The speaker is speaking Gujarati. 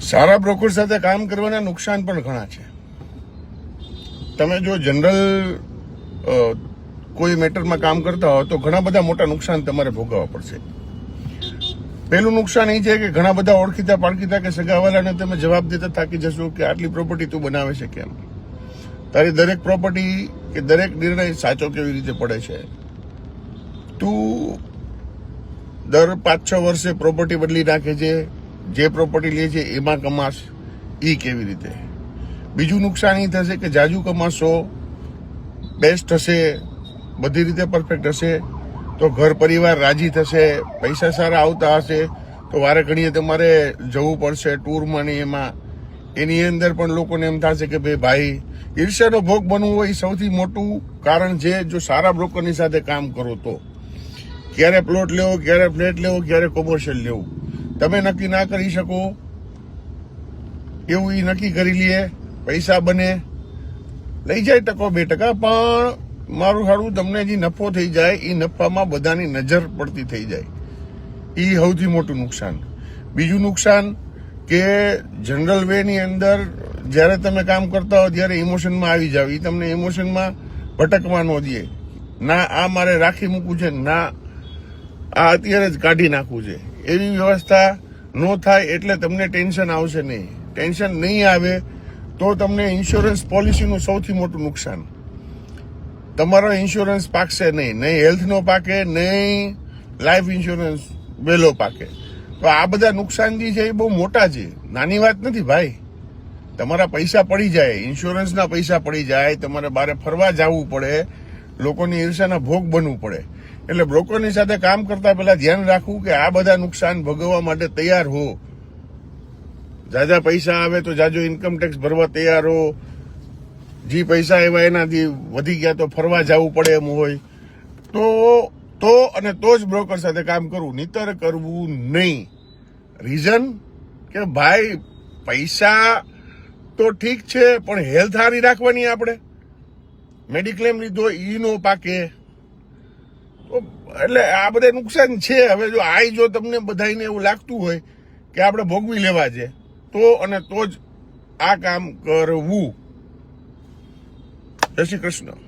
સારા બ્રોકર સાથે કામ કરવાના નુકસાન પણ ઘણા છે. તમે જો જનરલ કોઈ મેટરમાં કામ કરતા હો તો ઘણા બધા મોટા નુકસાન તમારે ભોગવવા પડશે. પહેલું નુકસાન એ છે કે ઘણા બધા ઓળખીતા પાળખીતા કે સગાવાલાને તમે જવાબ દેતા થાકી જશો કે આટલી પ્રોપર્ટી તું બનાવે છે કેમ, તારી દરેક પ્રોપર્ટી કે દરેક નિર્ણય સાચો કેવી રીતે પડે છે, તું દર 5-6 વર્ષે પ્રોપર્ટી બદલી નાખે છે, જે પ્રોપર્ટી લે છે એમાં કમાશ એ કેવી રીતે. બીજું નુકસાન એ થશે કે જાજુ કમાશો, બેસ્ટ હશે, બધી રીતે પરફેક્ટ હશે તો ઘર પરિવાર રાજી થશે, પૈસા સારા આવતા હશે તો વારે ઘડીએ તમારે જવું પડશે ટૂરમાં ને એમાં. એની અંદર પણ લોકોને એમ થશે કે ભાઈ ઈર્ષ્યાનો ભોગ બનવું હોય એ સૌથી મોટું કારણ છે જો સારા બ્રોકરની સાથે કામ કરો તો. ક્યારે પ્લોટ લેવો, ક્યારે ફ્લેટ લેવો, ક્યારે કોમર્શિયલ લેવું તમે નક્કી ના કરી શકો, એવું એ નક્કી કરી લે, પૈસા બને, લઈ જાય 1%-2%, પણ મારું સારું તમને જે નફો થઈ જાય એ નફામાં બધાની નજર પડતી થઈ જાય, એ સૌથી મોટું નુકસાન. બીજું નુકસાન કે જનરલ વે ની અંદર જ્યારે તમે કામ કરતા હો ત્યારે ઇમોશનમાં આવી જાવ, એ તમને ઇમોશનમાં ભટકવા ન દે. ના આ મારે રાખી મૂકવું છે, ના આ અત્યારે જ કાઢી નાખવું છે, એવી વ્યવસ્થા ન થાય એટલે તમને ટેન્શન આવશે નહીં. ટેન્શન નહીં આવે તો તમને ઇન્સ્યોરન્સ પોલિસીનું સૌથી મોટું નુકસાન, તમારો ઇન્સ્યોરન્સ પાકશે નહીં, નહીં હેલ્થનો પાકે, નહીં લાઈફ ઇન્સ્યોરન્સ વહેલો પાકે. તો આ બધા નુકસાન જે છે એ બહુ મોટા છે, નાની વાત નથી ભાઈ. તમારા પૈસા પડી જાય, ઇન્સ્યોરન્સના પૈસા પડી જાય, તમારે બારે ફરવા જવું પડે, લોકોની ઈર્ષાના ભોગ બનવું પડે. એટલે બ્રોકરની સાથે કામ કરતા પહેલા ધ્યાન રાખવું કે આ બધા નુકસાન ભોગવવા માટે તૈયાર હો. જાજા પૈસા આવે તો જાજો ઇન્કમ ટેક્સ ભરવા તૈયાર હો, જે પૈસા એવા એનાથી વધી ગયા તો ફરવા જવું પડે એમ હોય તો જ બ્રોકર સાથે કામ કરવું, નહીતર કરવું નહીં. રીઝન કે ભાઈ પૈસા તો ઠીક છે પણ હેલ્થ સારી રાખવાની, આપણે મેડિક્લેમ લીધો ઈ નો પાકે, એટલે આ બધા નુકસાન છે. હવે જો તમને બધાને એવું લાગતું હોય કે આપણે ભોગવી લેવા છે તો જ આ કામ કરવું. જય શ્રી કૃષ્ણ.